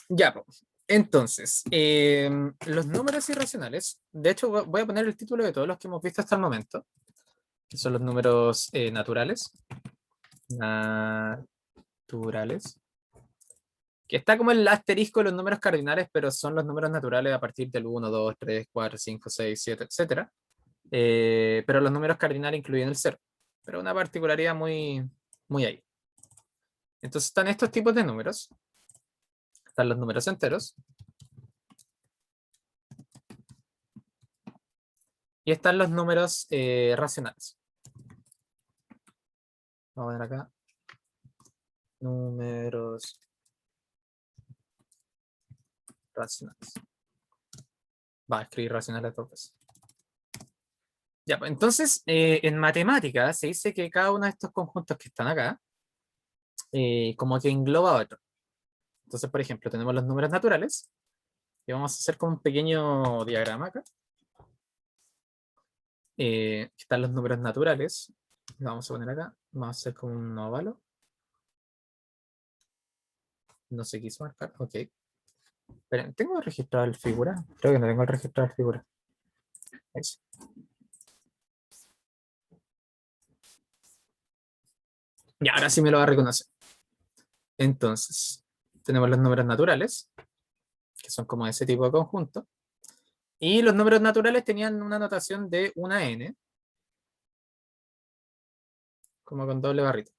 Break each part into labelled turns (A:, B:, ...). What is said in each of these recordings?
A: Ya, po. Entonces, los números irracionales, de hecho voy a poner el título de todos los que hemos visto hasta el momento, que son los números naturales, naturales, que está como el asterisco de los números cardinales, pero son los números naturales a partir del 1, 2, 3, 4, 5, 6, 7, etcétera. Pero los números cardinales incluyen el cero, pero una particularidad muy ahí. Entonces están estos tipos de números, están los números enteros, y están los números racionales. Vamos a ver acá. Números racionales. Va a escribir racionales dos veces. Ya, pues, entonces, en matemáticas se dice que cada uno de estos conjuntos que están acá, como que engloba a otro. Entonces, por ejemplo, tenemos los números naturales, y vamos a hacer como un pequeño diagrama acá. Están los números naturales, lo vamos a poner acá, vamos a hacer como un óvalo. No se quiso marcar, ok. Esperen, ¿tengo registrado el figura? Creo que no tengo el registrado el figura. Ahí sí. Y ahora sí me lo va a reconocer. Entonces, tenemos los números naturales, que son como ese tipo de conjunto. Y los números naturales tenían una notación de una n, como con doble barrita.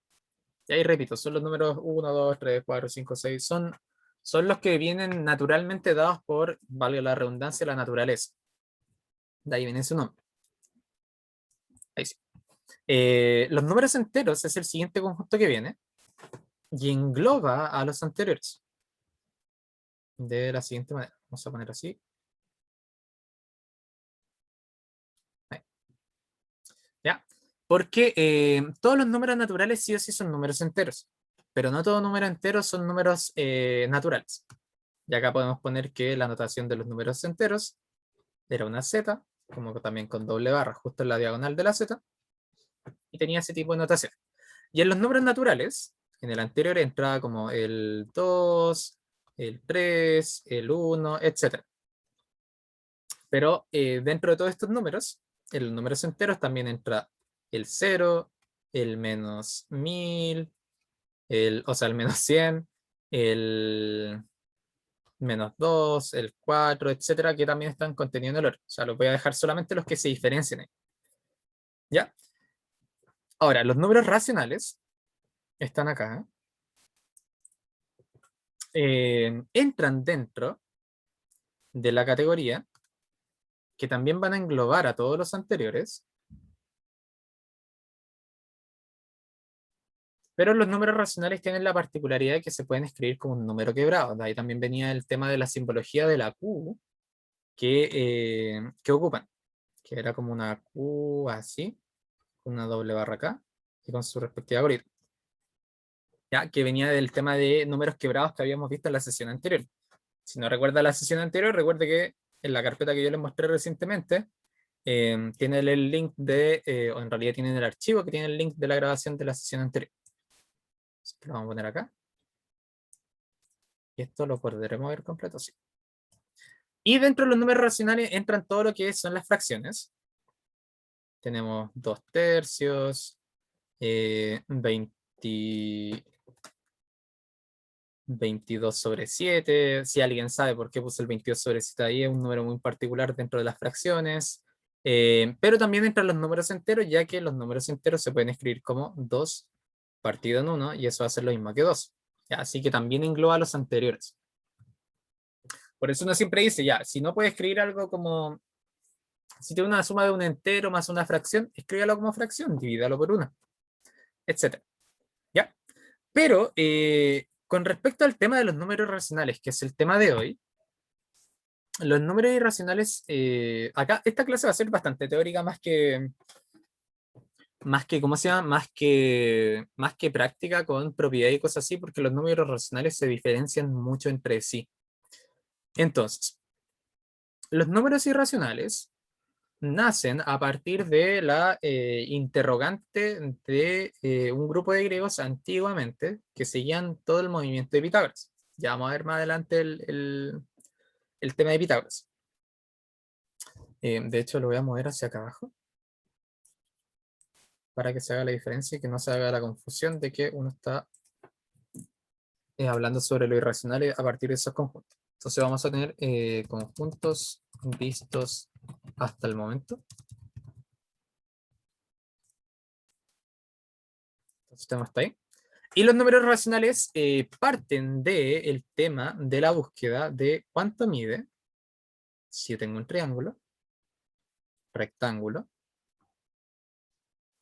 A: Y ahí repito, son los números 1, 2, 3, 4, 5, 6. Son los que vienen naturalmente dados por, valga la redundancia, la naturaleza. De ahí viene su nombre. Ahí sí. Los números enteros es el siguiente conjunto que viene y engloba a los anteriores. De la siguiente manera. Vamos a poner así. Ahí. ¿Ya? Porque todos los números naturales sí o sí son números enteros, pero no todo número entero son números naturales. Y acá podemos poner que la notación de los números enteros era una z, como también con doble barra justo en la diagonal de la z, y tenía ese tipo de notación. Y en los números naturales, en el anterior entraba como el 2, el 3, el 1, etc. Pero dentro de todos estos números, en los números enteros también entra el 0, el menos 1000, o sea, el menos 100, el menos 2, el 4, etcétera, que también están contenidos en el orden. O sea, los voy a dejar solamente los que se diferencian ahí. ¿Ya? Ahora, los números racionales están acá. Entran dentro de la categoría que también van a englobar a todos los anteriores, pero los números racionales tienen la particularidad de que se pueden escribir como un número quebrado. De ahí también venía el tema de la simbología de la Q que ocupan, que era como una Q así, una doble barra acá, y con su respectiva algoritmo. Ya, que venía del tema de números quebrados que habíamos visto en la sesión anterior. Si no recuerda la sesión anterior, recuerde que en la carpeta que yo les mostré recientemente, tiene el link o en realidad tienen el archivo que tiene el link de la grabación de la sesión anterior. Así que lo vamos a poner acá. Y esto lo podremos ver completo, sí. Y dentro de los números racionales entran todo lo que son las fracciones. Tenemos 2 tercios, 22 sobre 7. Si alguien sabe por qué puse el 22 sobre 7 ahí, es un número muy particular dentro de las fracciones. Pero también entran los números enteros, ya que los números enteros se pueden escribir como 2 partido en 1, y eso va a ser lo mismo que 2. Así que también engloba los anteriores. Por eso uno siempre dice, ya, si no puede escribir algo como, si tiene una suma de un entero más una fracción, escríbalo como fracción, divídalo por 1, etc. ¿Ya? Pero con respecto al tema de los números racionales, que es el tema de hoy, los números irracionales, acá esta clase va a ser bastante teórica más que, ¿cómo se llama? Más que práctica con propiedad y cosas así, porque los números racionales se diferencian mucho entre sí. Entonces, los números irracionales nacen a partir de la interrogante de un grupo de griegos antiguamente que seguían todo el movimiento de Pitágoras. Ya vamos a ver más adelante el tema de Pitágoras. De hecho, lo voy a mover hacia acá abajo para que se haga la diferencia y que no se haga la confusión de que uno está hablando sobre lo irracional a partir de esos conjuntos. Entonces vamos a tener conjuntos vistos hasta el momento. Entonces tenemos hasta ahí. Y los números racionales parten del tema de la búsqueda de cuánto mide, si yo tengo un triángulo, rectángulo,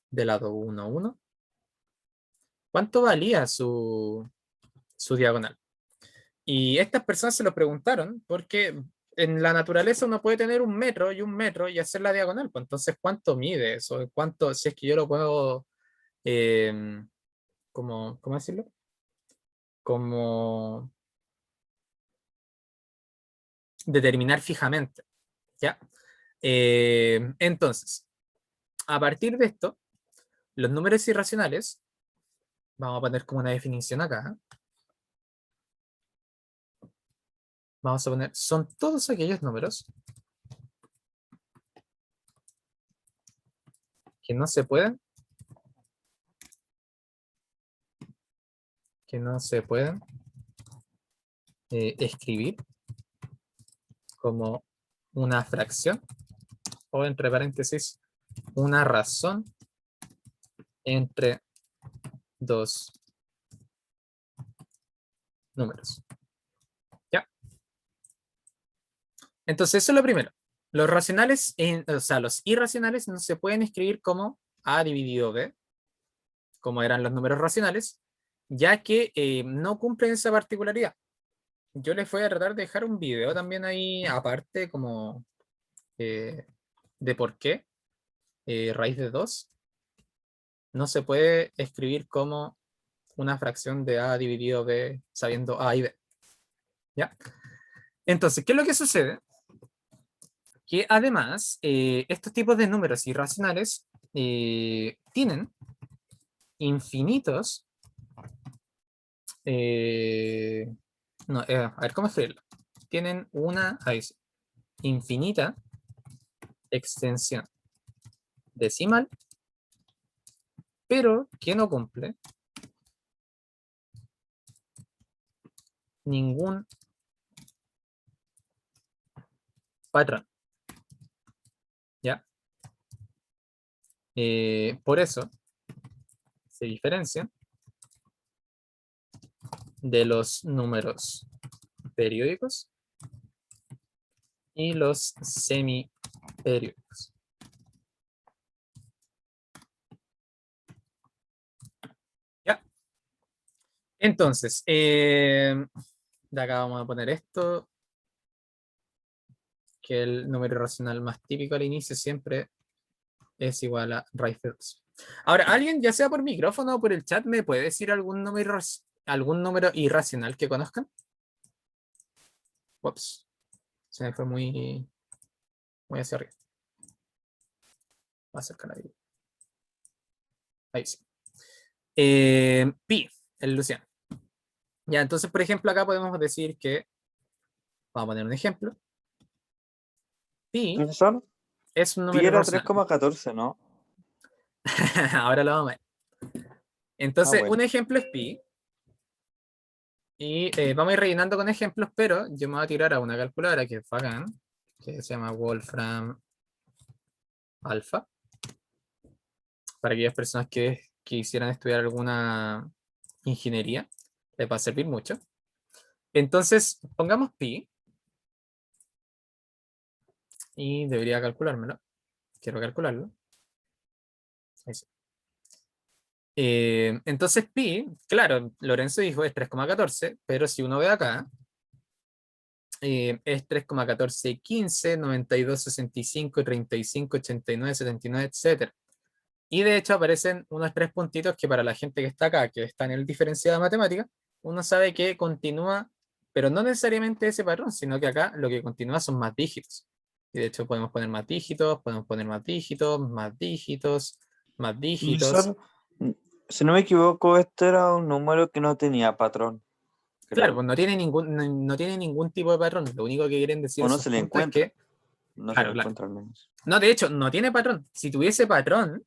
A: de lado 1, 1, cuánto valía su diagonal. Y estas personas se lo preguntaron porque en la naturaleza uno puede tener un metro y hacer la diagonal. Pues entonces, ¿cuánto mide eso? ¿Cuánto, si es que yo lo puedo, ¿cómo decirlo? Como determinar fijamente, ¿ya? Entonces, a partir de esto, los números irracionales, vamos a poner como una definición acá, vamos a poner, son todos aquellos números que no se pueden escribir como una fracción o entre paréntesis una razón entre dos números. ¿Ya? Entonces eso es lo primero. Los racionales, o sea, los irracionales no se pueden escribir como A dividido B, como eran los números racionales, ya que no cumplen esa particularidad. Yo les voy a tratar de dejar un video también ahí aparte como de por qué raíz de 2 no se puede escribir como una fracción de A dividido B sabiendo A y B. ¿Ya? Entonces, ¿qué es lo que sucede? Que además, estos tipos de números irracionales tienen infinitos. No, a ver, ¿cómo escribirlo? Tienen una infinita extensión decimal, pero que no cumple ningún patrón. ¿Ya? Por eso se diferencian de los números periódicos y los semiperiódicos. ¿Ya? Entonces, de acá vamos a poner esto, que el número irracional más típico al inicio siempre es igual a raíz de 2. Ahora, alguien, ya sea por micrófono o por el chat, ¿me puede decir algún número irracional que conozcan? Ups, se me fue muy hacia arriba. Va a acercar ahí. Ahí sí. Pi, el Luciano. Ya, entonces, por ejemplo, acá podemos decir que, vamos a poner un ejemplo. Pi
B: Profesor,
A: es un
B: pi
A: número
B: era
A: irracional.
B: 3,14, ¿no?
A: Ahora lo vamos a ver. Entonces,
B: bueno.
A: un ejemplo es pi. Y vamos a ir rellenando con ejemplos, pero yo me voy a tirar a una calculadora que es bacán, que se llama Wolfram Alpha, para aquellas personas que quisieran estudiar alguna ingeniería, les va a servir mucho. Entonces, pongamos pi, y debería calculármelo. Quiero calcularlo. Ahí sí. Entonces pi, claro, Lorenzo dijo es 3,14, pero si uno ve acá, es 3,1415, 92, 65, 35, 89, 79, etc. Y de hecho aparecen unos 3 puntitos que para la gente que está acá, que está en el diferenciado de matemática, uno sabe que continúa, pero no necesariamente ese patrón, sino que acá lo que continúa son más dígitos. Y de hecho podemos poner más dígitos, podemos poner más dígitos, más dígitos, más dígitos.
B: Profesor, si no me equivoco, este era un número que no tenía patrón.
A: Claro,
B: creo.
A: pues no tiene ningún tipo de patrón. Lo único que quieren decir
B: O no
A: esos
B: se le
A: puntos es
B: encuentra.
A: que,
B: No se le
A: claro, claro.
B: encuentra al menos.
A: No, de hecho, no tiene patrón. Si tuviese patrón,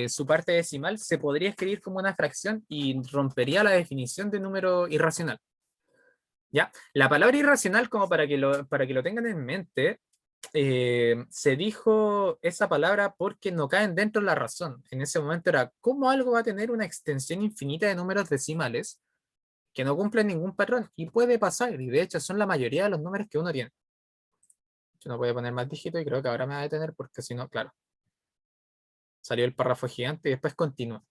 A: su parte decimal se podría escribir como una fracción y rompería la definición de número irracional. ¿Ya? La palabra irracional, como para que lo tengan en mente, se dijo esa palabra porque no caen dentro de la razón. En ese momento era, ¿cómo algo va a tener una extensión infinita de números decimales que no cumplen ningún patrón? Y puede pasar, y de hecho son la mayoría de los números que uno tiene. Yo no voy a poner más dígitos y creo que ahora me va a detener porque si no, claro, salió el párrafo gigante y después continúa.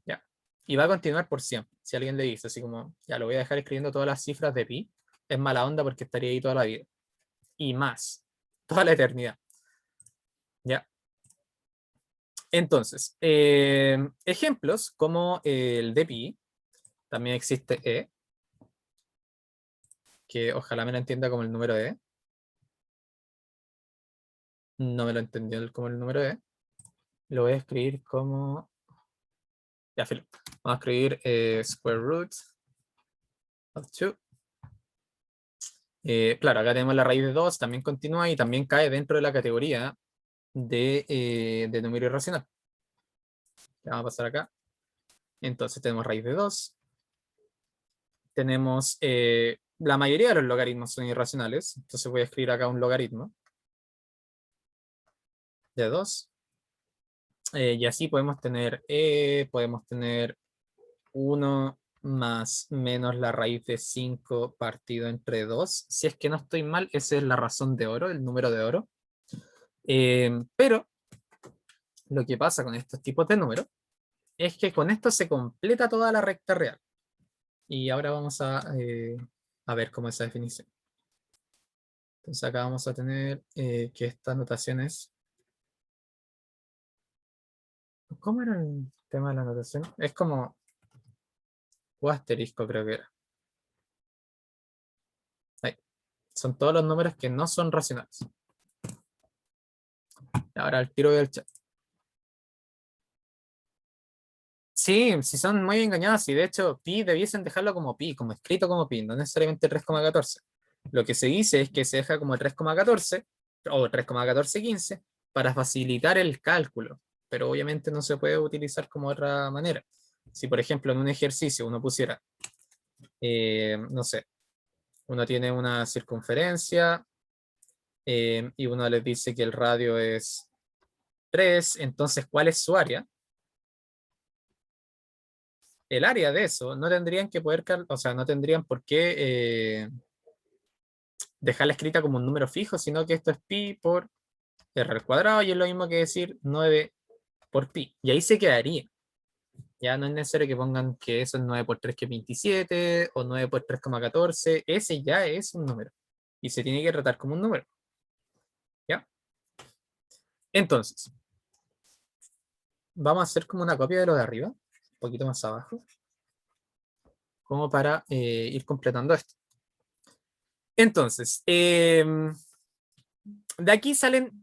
A: Ya. Y va a continuar por siempre. Si alguien le dice así como, ya lo voy a dejar escribiendo todas las cifras de pi, es mala onda porque estaría ahí toda la vida. Y más, toda la eternidad. Ya. Entonces, ejemplos como el de pi, también existe e, que ojalá me lo entienda como el número e. No me lo entendió como el número e. Lo voy a escribir como... Ya, filo. Vamos a escribir square root of 2. Claro, acá tenemos la raíz de 2, también continúa y también cae dentro de la categoría de número irracional. Vamos a pasar acá. Entonces tenemos raíz de 2. Tenemos la mayoría de los logaritmos son irracionales. Entonces voy a escribir acá un logaritmo de 2. Y así podemos tener 1 más menos la raíz de 5 partido entre 2. Si es que no estoy mal, esa es la razón de oro, el número de oro. Pero lo que pasa con estos tipos de números es que con esto se completa toda la recta real. Y ahora vamos a ver cómo es esa definición. Entonces acá vamos a tener que esta notación es... ¿Cómo era el tema de la notación? Es como o asterisco, creo que era. Ahí. Son todos los números que no son racionales. Ahora el tiro del chat. Sí, sí son muy engañados y de hecho pi debiesen dejarlo como pi, como escrito como pi, no necesariamente 3,14. Lo que se dice es que se deja como 3,14 o 3,1415 para facilitar el cálculo, pero obviamente no se puede utilizar como otra manera. Si por ejemplo en un ejercicio uno pusiera, no sé, uno tiene una circunferencia y uno les dice que el radio es 3, entonces ¿cuál es su área? El área de eso no tendrían que poder, o sea, no tendrían por qué dejarla escrita como un número fijo, sino que esto es pi por r al cuadrado y es lo mismo que decir 9 por pi. Y ahí se quedaría. Ya no es necesario que pongan que eso es 9 por 3 que es 27 o 9 por 3,14. Ese ya es un número. Y se tiene que tratar como un número. ¿Ya? Entonces, vamos a hacer como una copia de lo de arriba, un poquito más abajo, como para ir completando esto. Entonces, de aquí salen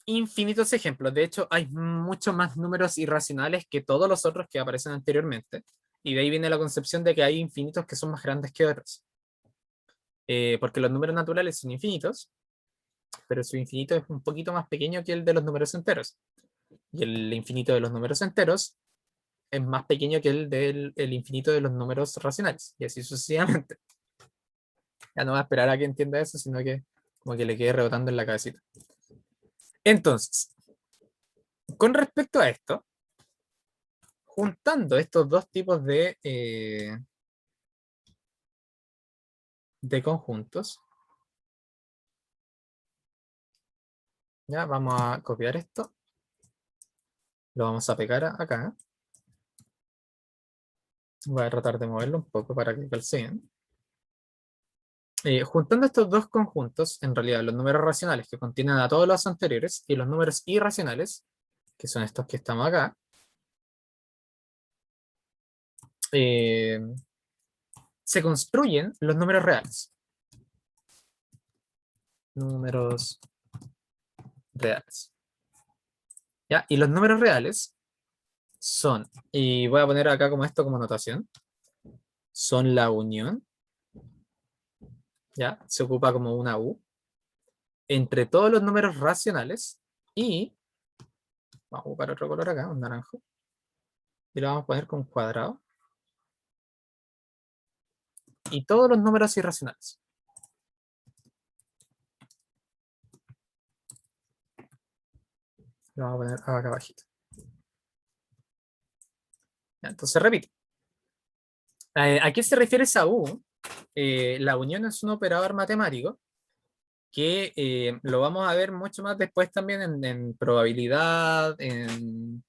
A: infinitos ejemplos. De hecho, hay muchos más números irracionales que todos los otros que aparecen anteriormente. Y de ahí viene la concepción de que hay infinitos que son más grandes que otros. Porque los números naturales son infinitos, pero su infinito es un poquito más pequeño que el de los números enteros. Y el infinito de los números enteros es más pequeño que el del el infinito de los números racionales. Y así sucesivamente. Ya no va a esperar a que entienda eso, sino que como que le quede rebotando en la cabecita. Entonces, con respecto a esto, juntando estos dos tipos de conjuntos, ya vamos a copiar esto, lo vamos a pegar acá. Voy a tratar de moverlo un poco para que calceen. Juntando estos dos conjuntos, en realidad los números racionales que contienen a todos los anteriores y los números irracionales, que son estos que estamos acá, eh, se construyen los números reales. Números reales. ¿Ya? Y los números reales son, y voy a poner acá como esto como notación, son la unión, ¿ya? Se ocupa como una U, entre todos los números racionales y, vamos a ocupar otro color acá, un naranjo, y lo vamos a poner con cuadrado, y todos los números irracionales. Lo vamos a poner acá abajito. Ya, entonces repito. ¿A qué se refiere esa U? La unión es un operador matemático que lo vamos a ver mucho más después también en probabilidad, en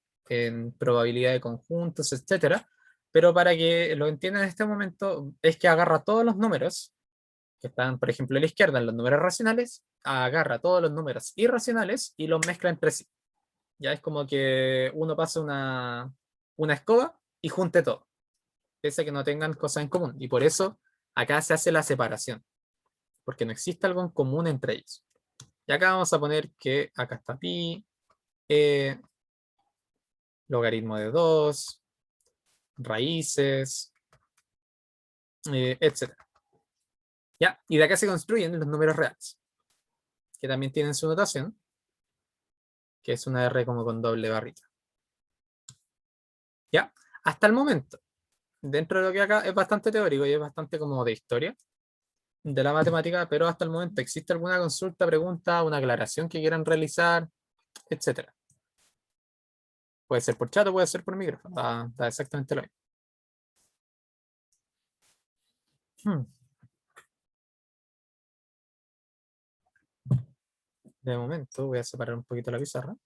A: probabilidad de conjuntos, etcétera. Pero para que lo entiendan en este momento, es que agarra todos los números que están, por ejemplo, a la izquierda en los números racionales, agarra todos los números irracionales y los mezcla entre sí. Ya es como que uno pasa una escoba y junte todo, pese a que no tengan cosas en común. Y por eso acá se hace la separación, porque no existe algo en común entre ellos. Y acá vamos a poner que acá está pi, logaritmo de 2, raíces, etc. ¿Ya? Y de acá se construyen los números reales, que también tienen su notación, que es una R como con doble barrita. ¿Ya? Hasta el momento, dentro de lo que acá es bastante teórico y es bastante como de historia de la matemática, pero hasta el momento, ¿existe alguna consulta, pregunta, una aclaración que quieran realizar, etcétera? Puede ser por chat o puede ser por micrófono, da exactamente lo mismo. De momento voy a separar un poquito la pizarra.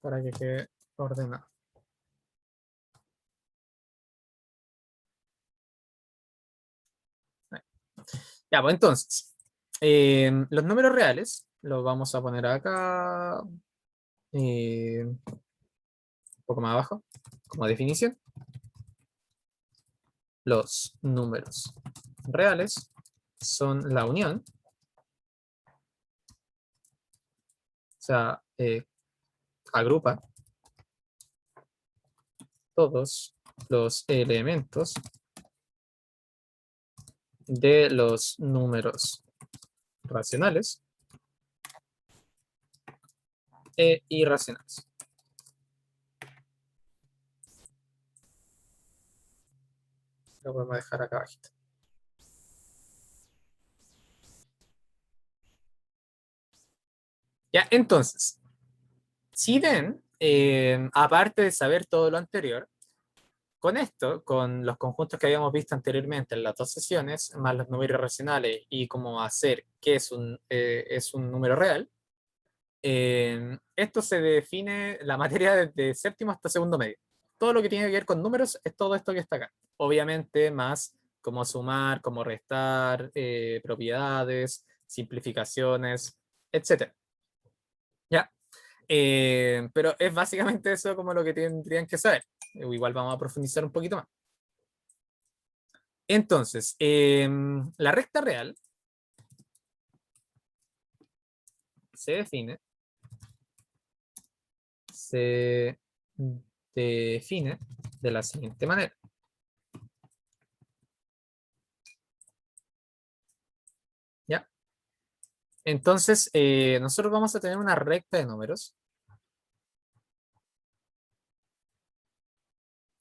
A: Para que quede ordenado. Ya, pues entonces, los números reales los vamos a poner acá, un poco más abajo, como definición. Los números reales son la unión, o sea, agrupa todos los elementos de los números racionales e irracionales. Lo podemos dejar acá abajito. Ya, entonces, si ven, aparte de saber todo lo anterior, con esto, con los conjuntos que habíamos visto anteriormente en las dos sesiones, más los números racionales y cómo hacer qué es un número real, esto se define la materia desde séptimo hasta segundo medio. Todo lo que tiene que ver con números es todo esto que está acá. Obviamente, más cómo sumar, cómo restar, propiedades, simplificaciones, etc. ¿Ya? Pero es básicamente eso como lo que tendrían que saber. Igual vamos a profundizar un poquito más. Entonces, la recta real se define de la siguiente manera. ¿Ya? Entonces, nosotros vamos a tener una recta de números.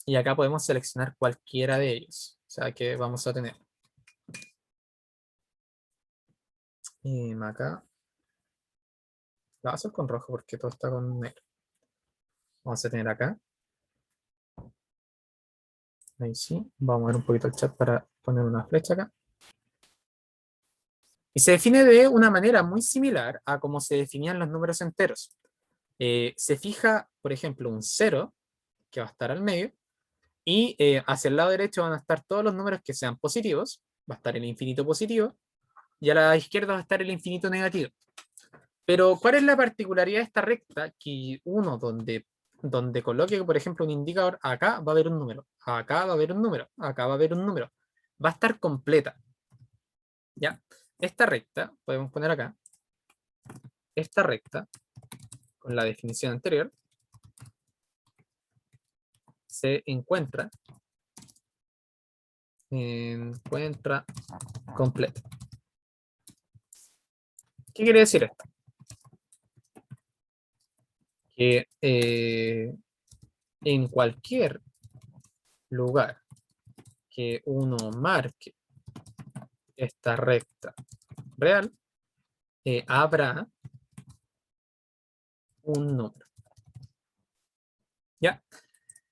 A: Y acá podemos seleccionar cualquiera de ellos. O sea que vamos a tener acá. La voy a hacer con rojo porque todo está con negro. Vamos a tener acá. Ahí sí. Vamos a ver un poquito el chat para poner una flecha acá. Y se define de una manera muy similar a cómo se definían los números enteros. Se fija, por ejemplo, un 0, que va a estar al medio, y hacia el lado derecho van a estar todos los números que sean positivos, va a estar el infinito positivo, y a la izquierda va a estar el infinito negativo. Pero, ¿cuál es la particularidad de esta recta? Que uno donde coloque, por ejemplo, un indicador, acá va a haber un número, acá va a haber un número, acá va a haber un número. Va a estar completa. ¿Ya? Esta recta, podemos poner acá, esta recta con la definición anterior, se encuentra completo. ¿Qué quiere decir esto? Que en cualquier lugar que uno marque esta recta real, habrá un número. ¿Ya?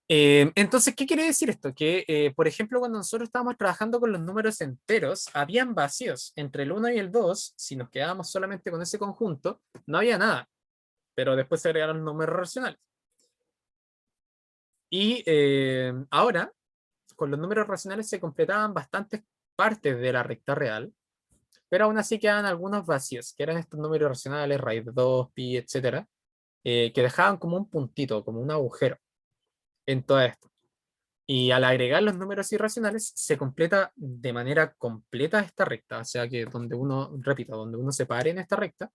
A: Entonces, ¿qué quiere decir esto? Que, por ejemplo, cuando nosotros estábamos trabajando con los números enteros, habían vacíos entre el 1 y el 2. Si nos quedábamos solamente con ese conjunto, no había nada, pero después se agregaron números racionales. Y ahora, con los números racionales se completaban bastantes partes de la recta real, pero aún así quedan algunos vacíos, que eran estos números racionales, raíz de 2, pi, etcétera, que dejaban como un puntito, como un agujero en todo esto. Y al agregar los números irracionales, se completa de manera completa esta recta. O sea que donde uno, repito, donde uno se pare en esta recta,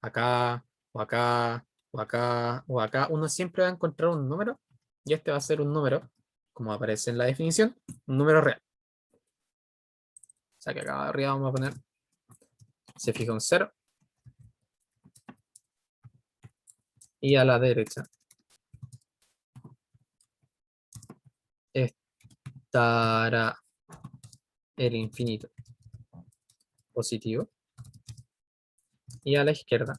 A: acá, o acá, o acá, o acá, uno siempre va a encontrar un número, y este va a ser un número, como aparece en la definición, un número real. O sea que acá arriba vamos a poner, se fija un 0, y a la derecha estará el infinito positivo, y a la izquierda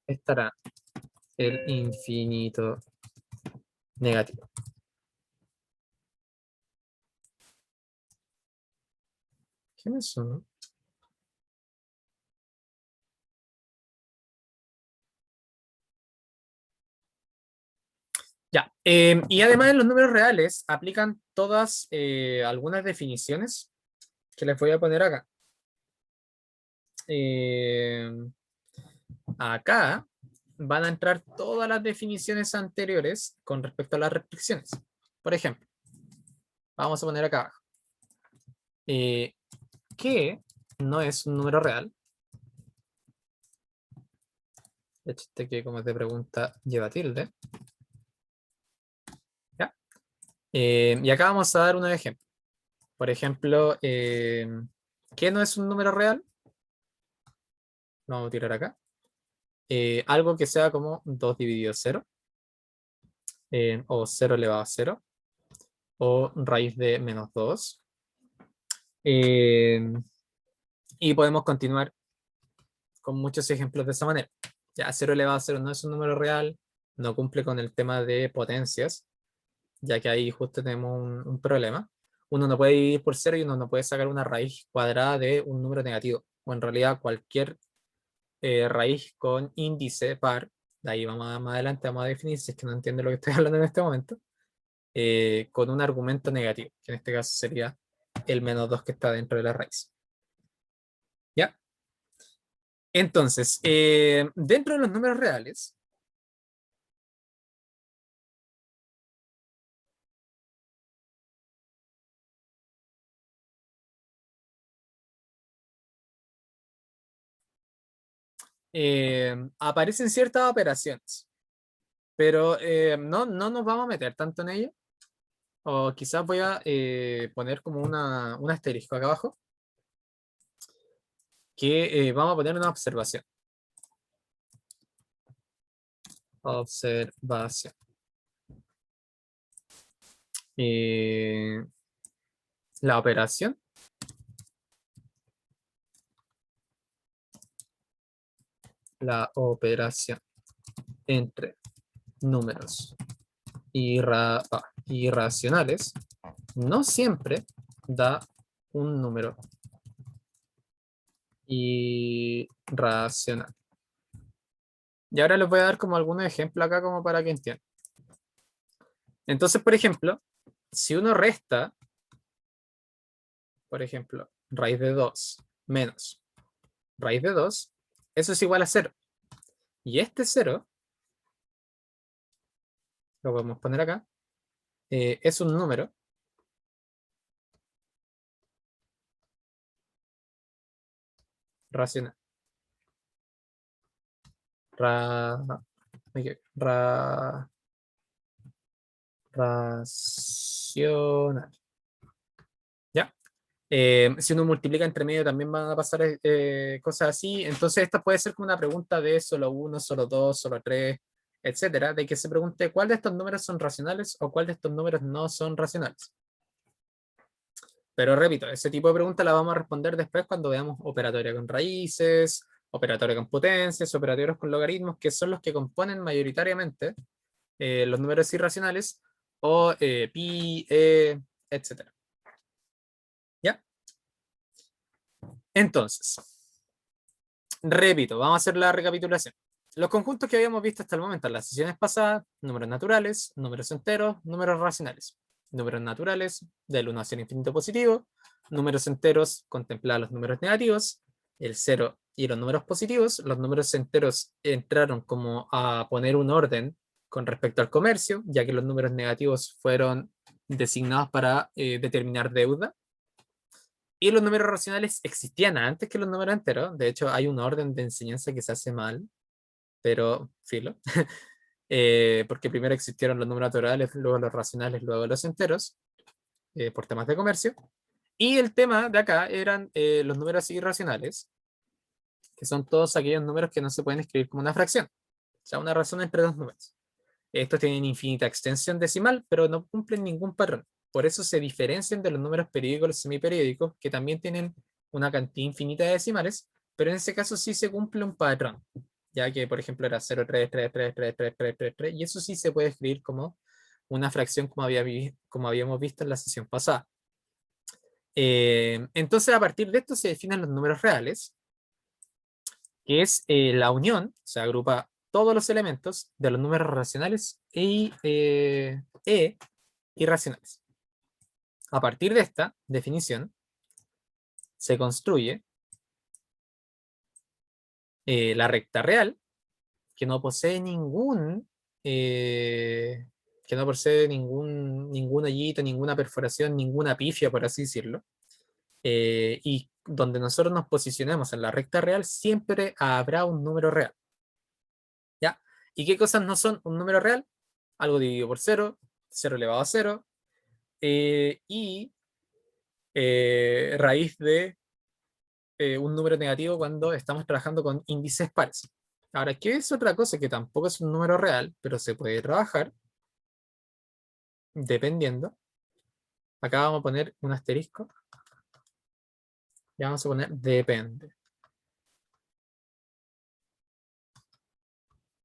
A: estará el infinito negativo. ¿Qué me sonó? Ya, y además en los números reales aplican todas algunas definiciones que les voy a poner acá. Eh, Acá van a entrar todas las definiciones anteriores con respecto a las restricciones. Por ejemplo, vamos a poner acá abajo. Que no es un número real. De hecho, este que como te pregunta lleva tilde. ¿Ya? Y acá vamos a dar unos ejemplos. Por ejemplo, ¿qué no es un número real? Lo vamos a tirar acá. Algo que sea como 2 dividido 0, o 0 elevado a 0, o raíz de menos 2. Y podemos continuar con muchos ejemplos de esa manera. Ya 0 elevado a 0 no es un número real, no cumple con el tema de potencias, ya que ahí justo tenemos un problema. Uno no puede dividir por 0 y uno no puede sacar una raíz cuadrada de un número negativo, o en realidad cualquier raíz con índice par. De ahí vamos más adelante, vamos a definir, si es que no entiende lo que estoy hablando en este momento, con un argumento negativo, que en este caso sería el menos 2 que está dentro de la raíz. ¿Ya? Entonces, dentro de los números reales, aparecen ciertas operaciones, pero no nos vamos a meter tanto en ello. O quizás voy a poner como un asterisco acá abajo, que vamos a poner una observación. Observación. Eh, la operación entre números irracionales no siempre da un número irracional. Y ahora les voy a dar como algunos ejemplos acá como para que entiendan. Entonces, por ejemplo, si uno resta, por ejemplo, raíz de 2 menos raíz de 2, eso es igual a 0. Y este 0, lo podemos poner acá, es un número racional. racional. ¿Ya? Si uno multiplica entre medio también van a pasar cosas así. Entonces esta puede ser como una pregunta de solo uno, solo dos, solo tres, etcétera, de que se pregunte cuál de estos números son racionales o cuál de estos números no son racionales. Pero repito, ese tipo de preguntas la vamos a responder después cuando veamos operatoria con raíces, operatoria con potencias, operatorios con logaritmos, que son los que componen mayoritariamente los números irracionales, o pi, etcétera. ¿Ya? Entonces, repito, vamos a hacer la recapitulación. Los conjuntos que habíamos visto hasta el momento en las sesiones pasadas: números naturales, números enteros, números racionales. Números naturales, del 1 hacia el infinito positivo. Números enteros, contemplar los números negativos, el 0 y los números positivos. Los números enteros entraron como a poner un orden con respecto al comercio, ya que los números negativos fueron designados para determinar deuda. Y los números racionales existían antes que los números enteros. De hecho, hay un orden de enseñanza que se hace mal, pero filo. Porque primero existieron los números naturales, luego los racionales, luego los enteros, por temas de comercio. Y el tema de acá eran los números irracionales, que son todos aquellos números que no se pueden escribir como una fracción. O sea, una razón entre dos números. Estos tienen infinita extensión decimal, pero no cumplen ningún patrón. Por eso se diferencian de los números periódicos y los semiperiódicos, que también tienen una cantidad infinita de decimales, pero en ese caso sí se cumple un patrón, ya que, por ejemplo, era 0,3333333, y eso sí se puede escribir como una fracción como habíamos visto en la sesión pasada. Entonces, a partir de esto se definen los números reales, que es la unión, o sea, agrupa todos los elementos de los números racionales e irracionales. A partir de esta definición, se construye la recta real, que no posee ningún hoyito, ninguna perforación, ninguna pifia, por así decirlo. Y donde nosotros nos posicionemos en la recta real, siempre habrá un número real. ¿Ya? ¿Y qué cosas no son un número real? Algo dividido por 0, 0 elevado a 0, y raíz de un número negativo cuando estamos trabajando con índices pares. Ahora, ¿qué es otra cosa que tampoco es un número real, pero se puede trabajar dependiendo? Acá vamos a poner un asterisco y vamos a poner depende.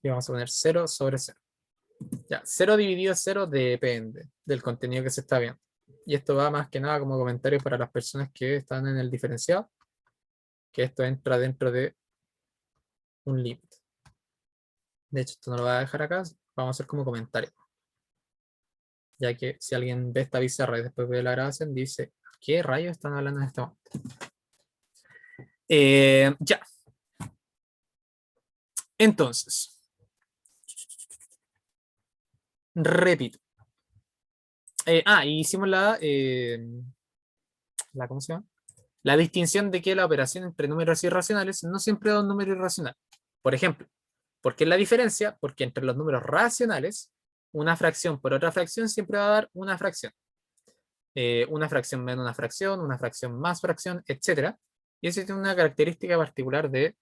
A: Y vamos a poner 0 sobre 0. Ya, 0 dividido 0 depende del contenido que se está viendo. Y esto va más que nada como comentario para las personas que están en el diferenciado, que esto entra dentro de un límite. De hecho, esto no lo voy a dejar acá, vamos a hacer como comentario. Ya que si alguien ve esta pizarra y después ve la grabación, dice, ¿qué rayos están hablando en este momento? Ya. Entonces, repito. Hicimos ¿cómo se llama? La distinción de que la operación entre números irracionales no siempre da un número irracional. Por ejemplo, ¿por qué es la diferencia? Porque entre los números racionales, una fracción por otra fracción siempre va a dar una fracción. Una fracción menos una fracción más fracción, etc. Y eso tiene una característica particular de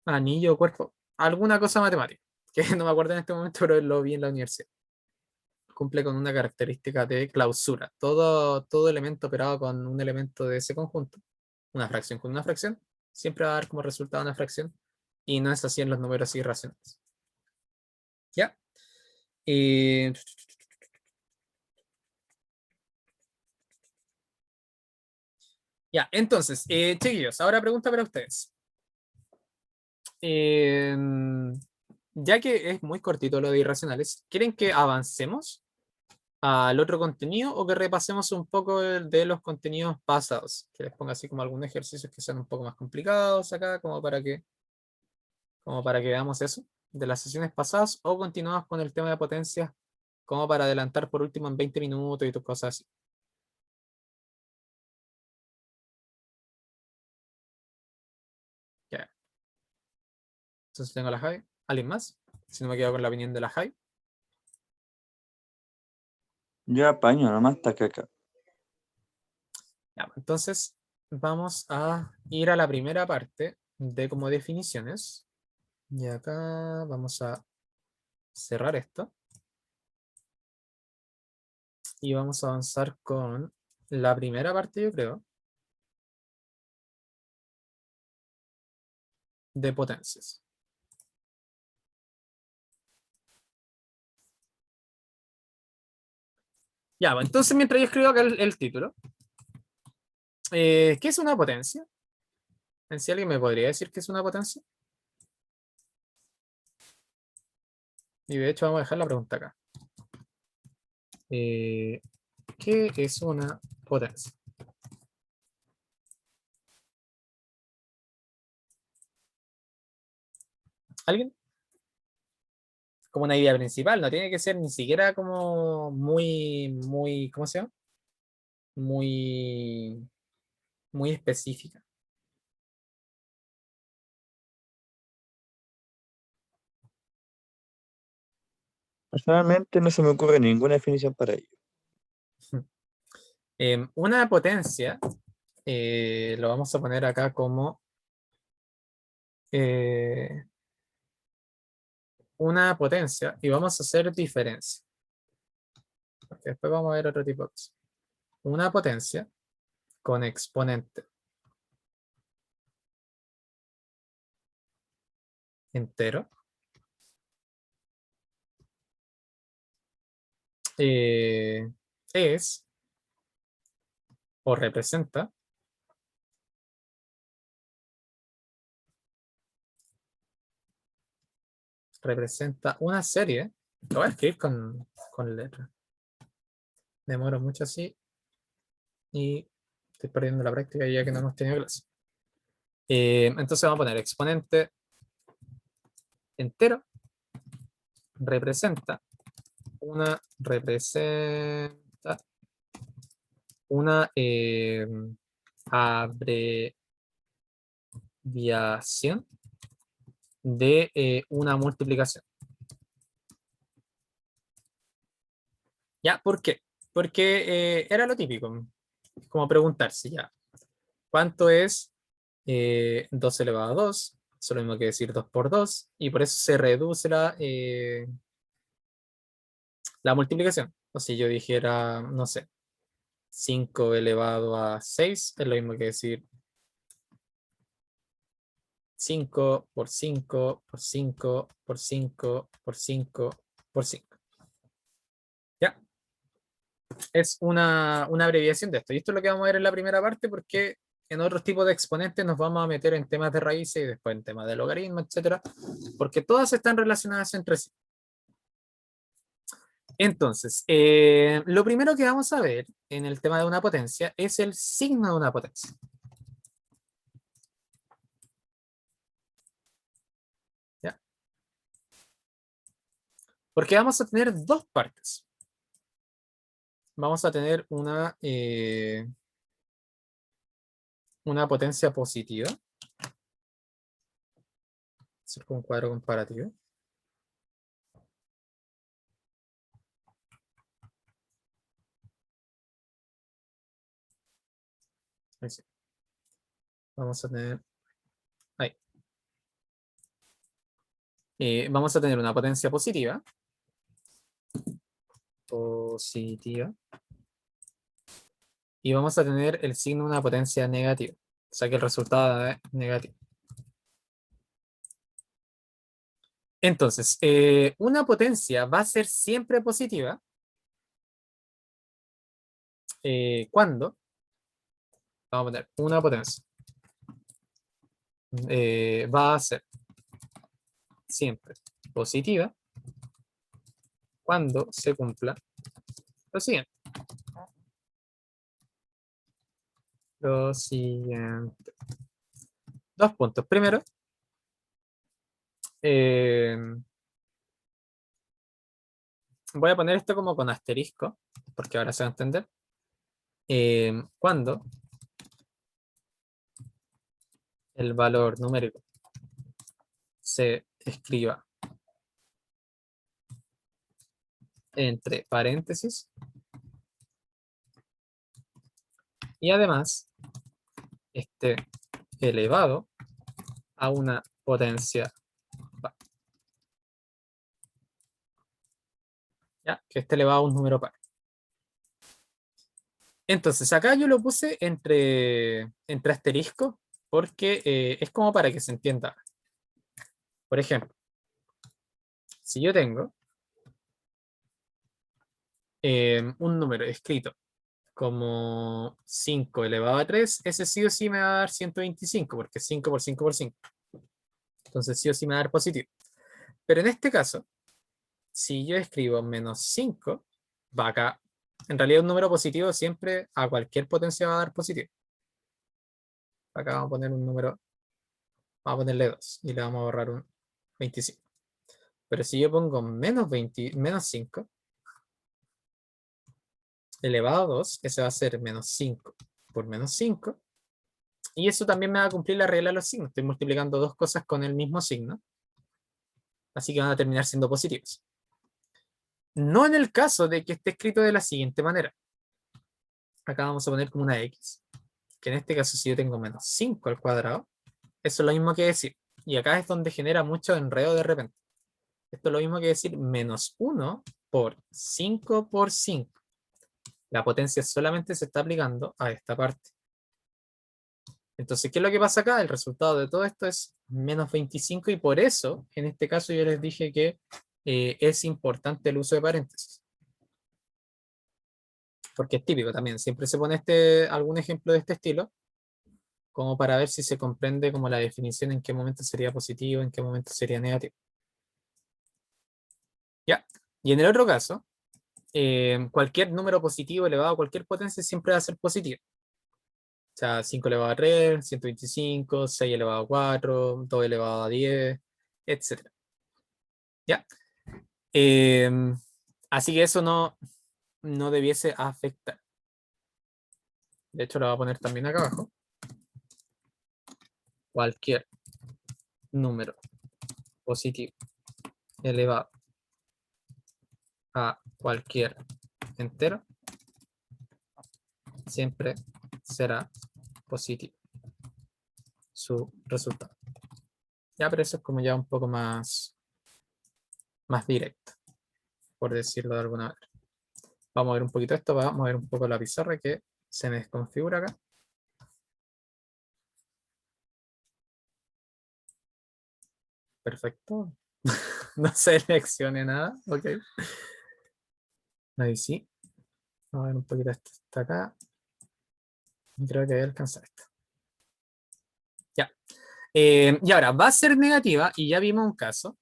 A: anillo, cuerpo, alguna cosa matemática, que no me acuerdo en este momento, pero lo vi en la universidad. Cumple con una característica de clausura. Todo elemento operado con un elemento de ese conjunto, una fracción con una fracción, siempre va a dar como resultado una fracción, y no es así en los números irracionales. ¿Ya? Ya, entonces, chiquillos, ahora pregunta para ustedes. Ya que es muy cortito lo de irracionales, ¿quieren que avancemos al otro contenido o que repasemos un poco de los contenidos pasados? Que les ponga así como algunos ejercicios que sean un poco más complicados acá, como para que veamos eso de las sesiones pasadas, o continuamos con el tema de potencia como para adelantar por último en 20 minutos y tus cosas así. Entonces tengo la Javi. ¿Alguien más? Si no me quedo con la opinión de la Javi.
B: Yo apaño nomás hasta que acá.
A: Ya, entonces vamos a ir a la primera parte de como definiciones. Y acá vamos a cerrar esto. Y vamos a avanzar con la primera parte, yo creo, de potencias. Ya, bueno, entonces mientras yo escribo acá el título, ¿qué es una potencia? En sí, ¿alguien me podría decir qué es una potencia? Y de hecho vamos a dejar la pregunta acá. ¿Qué es una potencia? ¿Alguien? Como una idea principal, no tiene que ser ni siquiera como muy, ¿cómo se llama? Muy, muy específica.
B: Personalmente no se me ocurre ninguna definición para ello.
A: Una potencia, lo vamos a poner acá como eh, una potencia y vamos a hacer diferencia. Porque después vamos a ver otro tipo de cosas. Una potencia con exponente entero eh, es o representa una serie. Lo voy a escribir con letras. Demoro mucho así y estoy perdiendo la práctica ya que no hemos tenido clase. Entonces vamos a poner exponente entero representa representa una abreviación de una multiplicación. ¿Ya? ¿Por qué? Porque era lo típico, como preguntarse ya, ¿cuánto es 2 elevado a 2? Eso es lo mismo que decir 2 por 2, y por eso se reduce la multiplicación. O si yo dijera, no sé, 5 elevado a 6, es lo mismo que decir 5 por 5 por 5 por 5 por 5 por 5. ¿Ya? Es una abreviación de esto. Y esto es lo que vamos a ver en la primera parte porque en otros tipos de exponentes nos vamos a meter en temas de raíces y después en temas de logaritmo, etcétera, porque todas están relacionadas entre sí. Entonces, lo primero que vamos a ver en el tema de una potencia es el signo de una potencia. ¿Ya? Porque vamos a tener dos partes. Vamos a tener una potencia positiva, hacer un cuadro comparativo. Ahí sí. Vamos a tener ahí. Vamos a tener una potencia positiva. Positiva. Y vamos a tener el signo de una potencia negativa. O sea que el resultado es negativo. Entonces, una potencia va a ser siempre positiva cuando, vamos a poner una potencia, va a ser siempre positiva cuando se cumpla lo siguiente. Lo siguiente. Dos puntos. Primero, eh, voy a poner esto como con asterisco, porque ahora se va a entender. Cuando el valor numérico se escriba entre paréntesis y además esté elevado a una potencia par. ¿Ya? Que esté elevado a un número par. Entonces, acá yo lo puse entre asteriscos porque es como para que se entienda. Por ejemplo, si yo tengo un número escrito como 5 elevado a 3, ese sí o sí me va a dar 125, porque es 5 por 5 por 5. Entonces sí o sí me va a dar positivo. Pero en este caso, si yo escribo menos 5, va acá. En realidad un número positivo siempre a cualquier potencia va a dar positivo. Acá vamos a poner un número, vamos a ponerle 2 y le vamos a borrar un 25. Pero si yo pongo menos 5 elevado a 2, ese va a ser menos 5 por menos 5. Y eso también me va a cumplir la regla de los signos. Estoy multiplicando dos cosas con el mismo signo. Así que van a terminar siendo positivos. No en el caso de que esté escrito de la siguiente manera. Acá vamos a poner como una x. Que en este caso, si yo tengo menos 5 al cuadrado, eso es lo mismo que decir. Y acá es donde genera mucho enredo de repente. Esto es lo mismo que decir menos 1 por 5 por 5. La potencia solamente se está aplicando a esta parte. Entonces, ¿qué es lo que pasa acá? El resultado de todo esto es menos 25 y por eso, en este caso, yo les dije que es importante el uso de paréntesis. Porque es típico también. Siempre se pone algún ejemplo de este estilo, como para ver si se comprende como la definición en qué momento sería positivo, en qué momento sería negativo. ¿Ya? Y en el otro caso, cualquier número positivo elevado a cualquier potencia siempre va a ser positivo. O sea, 5 elevado a 3, 125, 6 elevado a 4, 2 elevado a 10, etc. ¿Ya? Así que eso no debiese afectar. De hecho, lo voy a poner también acá abajo. Cualquier número positivo elevado a cualquier entero siempre será positivo su resultado. Ya, pero eso es como ya un poco más directo, por decirlo de alguna manera. Vamos a ver un poquito esto, vamos a ver un poco la pizarra que se me desconfigura acá. Perfecto. No seleccione nada, ok. Ahí sí. Vamos a ver un poquito esto hasta acá. Y creo que voy a alcanzar esto. Ya. Y ahora, va a ser negativa, y ya vimos un caso.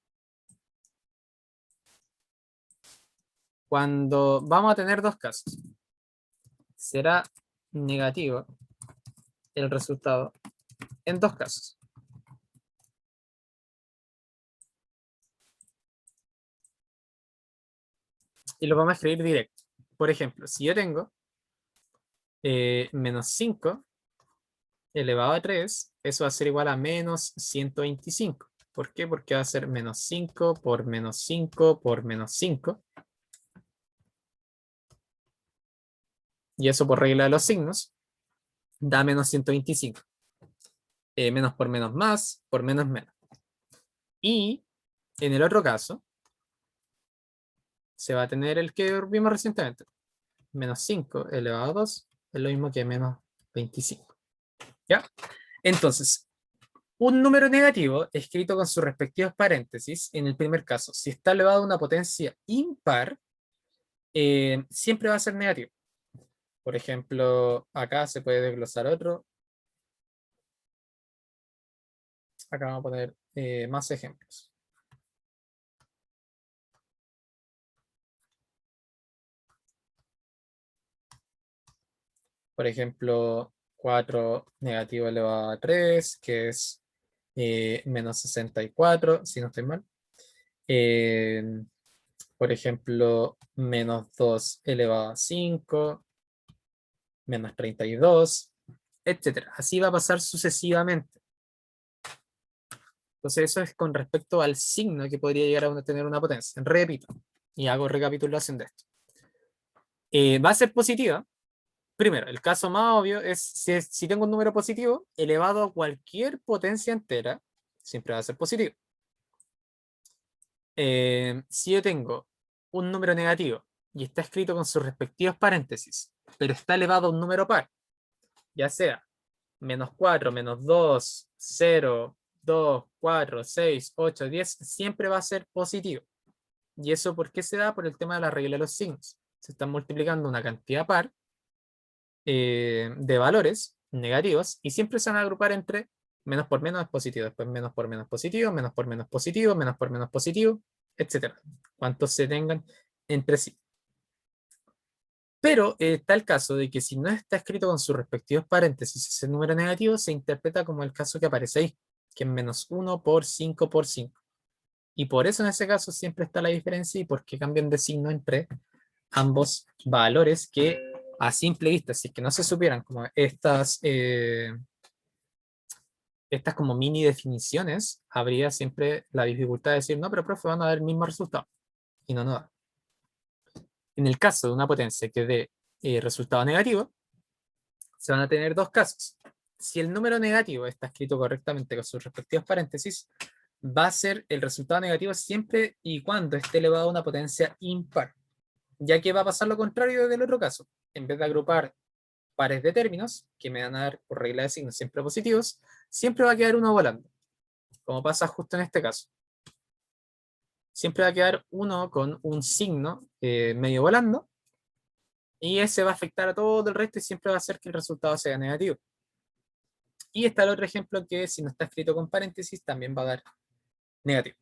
A: Cuando vamos a tener dos casos. Será negativo el resultado en dos casos. Y lo vamos a escribir directo. Por ejemplo, si yo tengo menos 5 elevado a 3, eso va a ser igual a menos 125. ¿Por qué? Porque va a ser menos 5 por menos 5 por menos 5. Y eso por regla de los signos da menos 125. Menos por menos más, por menos menos. Y en el otro caso, se va a tener el que vimos recientemente. Menos 5 elevado a 2 es lo mismo que menos 25. ¿Ya? Entonces, un número negativo escrito con sus respectivos paréntesis, en el primer caso, si está elevado a una potencia impar, siempre va a ser negativo. Por ejemplo, acá se puede desglosar otro. Acá vamos a poner más ejemplos. Por ejemplo, 4 negativo elevado a 3, que es menos 64, si no estoy mal. Por ejemplo, menos 2 elevado a 5, menos 32, etcétera. Así va a pasar sucesivamente. Entonces eso es con respecto al signo que podría llegar a tener una potencia. Repito, y hago recapitulación de esto. Va a ser positiva. Primero, el caso más obvio es si tengo un número positivo elevado a cualquier potencia entera, siempre va a ser positivo. Si yo tengo un número negativo y está escrito con sus respectivos paréntesis, pero está elevado a un número par, ya sea -4, -2, 0, 2, 4, 6, 8, 10, siempre va a ser positivo. ¿Y eso por qué se da? Por el tema de la regla de los signos. Se están multiplicando una cantidad par de valores negativos y siempre se van a agrupar entre menos por menos es positivo, después menos por menos positivo, menos por menos positivo, menos por menos positivo, etcétera. Cuantos se tengan entre sí. Pero está el caso de que si no está escrito con sus respectivos paréntesis ese número negativo, se interpreta como el caso que aparece ahí, que es -1 por 5 por 5. Y por eso en ese caso siempre está la diferencia y por qué cambian de signo entre ambos valores que a simple vista, si es que no se supieran como estas como mini definiciones, habría siempre la dificultad de decir, no, pero profe, van a dar el mismo resultado. Y no, no da. En el caso de una potencia que dé resultado negativo, se van a tener dos casos. Si el número negativo está escrito correctamente con sus respectivos paréntesis, va a ser el resultado negativo siempre y cuando esté elevado a una potencia impar. Ya que va a pasar lo contrario del otro caso. En vez de agrupar pares de términos, que me van a dar por regla de signos siempre positivos, siempre va a quedar uno volando, como pasa justo en este caso. Siempre va a quedar uno con un signo medio volando, y ese va a afectar a todo el resto y siempre va a hacer que el resultado sea negativo. Y está el otro ejemplo que si no está escrito con paréntesis también va a dar negativo.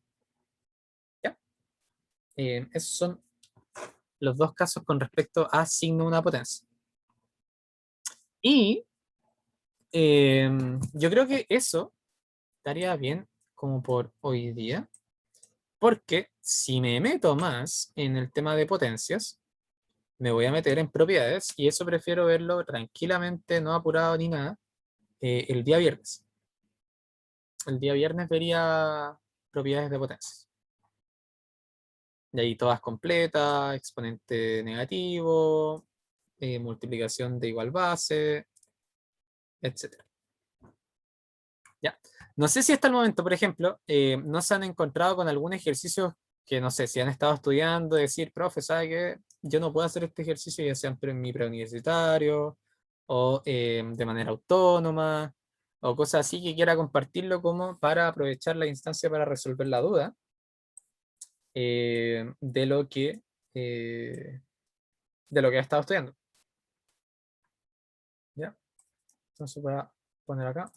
A: ¿Ya? Esos son los dos casos con respecto a signo de una potencia. Y yo creo que eso estaría bien como por hoy día, porque si me meto más en el tema de potencias, me voy a meter en propiedades y eso prefiero verlo tranquilamente, no apurado ni nada, el día viernes. El día viernes vería propiedades de potencias. De ahí todas completas, exponente negativo, multiplicación de igual base, etc. ¿Ya? No sé si hasta el momento, por ejemplo, no se han encontrado con algún ejercicio que, no sé, si han estado estudiando, decir, profe, ¿sabe qué? Yo no puedo hacer este ejercicio ya sea en mi preuniversitario o de manera autónoma o cosas así que quiera compartirlo como para aprovechar la instancia para resolver la duda de eh, de lo que ha estado estudiando. ¿Ya? Entonces voy a poner acá.